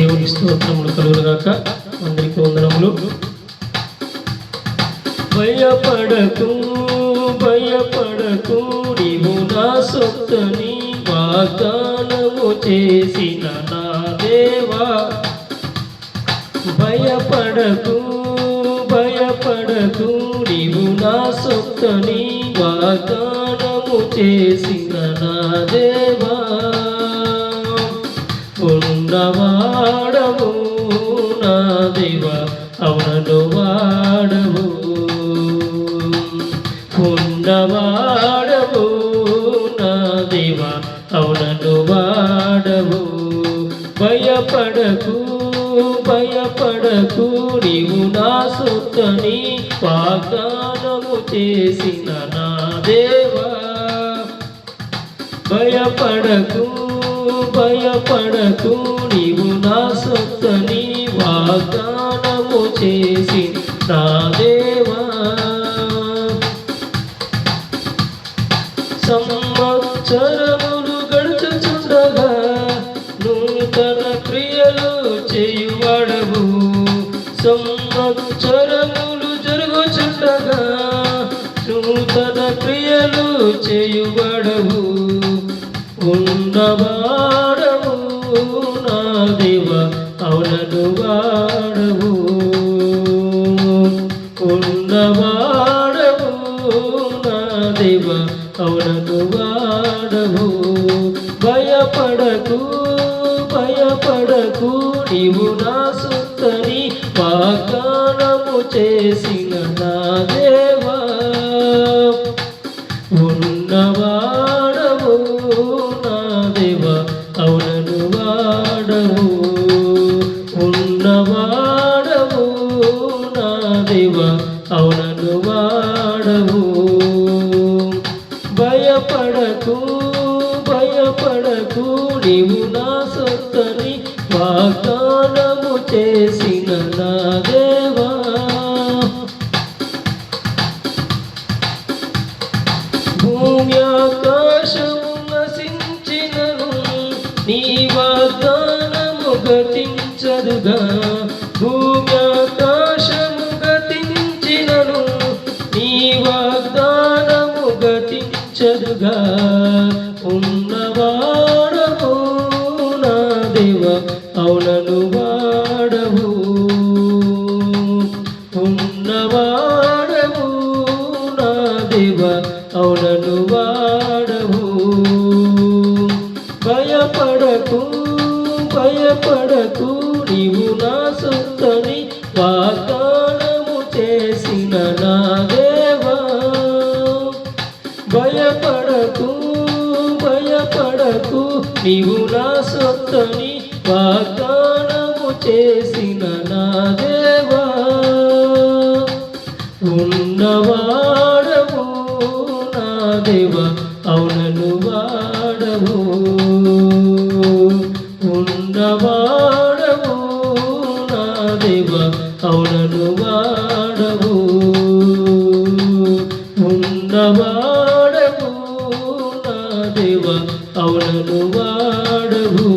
దేవుని స్తోత్రములు కలుగుగాక. అందరికీ వందనములు. భయపడకు భయపడకు, నీవు నా సొత్తని వాగ్దానము చేసిన నా దేవా. భయపడకు భయపడకు, నీవు నా సొత్తని వాగ్దానము చేసిన నా దేవా. ఉన్నవాడవు నా దేవా, అవునను వాడవు. ఉన్నవాడవు నా దేవా, అవునను వాడవు. భయపడకు భయపడకు, నీవు నా సొత్తని వాగ్దానము చేసిన నా దేవా. భయపడకు భయపడకు, నీవు నా సొత్తని వాగ్దానము చేసి నా దేవా. సంవత్సరములు గడుచుచుండగా నూతన క్రియలు చేయువాడవు. సంవత్సరములు జరుగుచుండగా నూతన క్రియలు చేయువాడవు. ఉన్నవాడవు నా దేవా, అవునను వాడవు. ఉన్నవాడవు నా దేవా, అవునను వాడవు. భయపడకు భయపడకు, నీవు నా సొత్తని వాగ్దానము చేసిన నా దేవా. ఉన్నవాడవు నా దేవా, అవునను వాడవు. ఉన్నవాడవు నా దేవా, అవునను వాడవు. భయపడకు భయపడకు, నీవు నా సొత్తని వాగ్దానము చేసిన నా దేవా. భూమి ఆకాశము నశించినను నీ వాగ్దానము గతించదుగా. భూమి ఆకాశము గతించినను నీ వాగ్దానము గతించదుగా. ఉన్నవాడవు నా దేవా, అవునను వాడవు. ఉన్నవాడవు నా దేవా, అవునను వాడవు. భయపడకు భయపడకు, నీవు నా సొత్తని వాగ్దానము చేసిన నా దేవా. భయపడకు భయపడకు, నీవు నా సొత్తని వాగ్దానము చేసిన నా దేవా. ఉన్నవాడవు నా దేవా, అవునను వాడవు. ఉన్నవాడవు నా దేవా, అవునను వాడవు. ఉన్నవాడవు నా దేవా, అవునను వాడవు.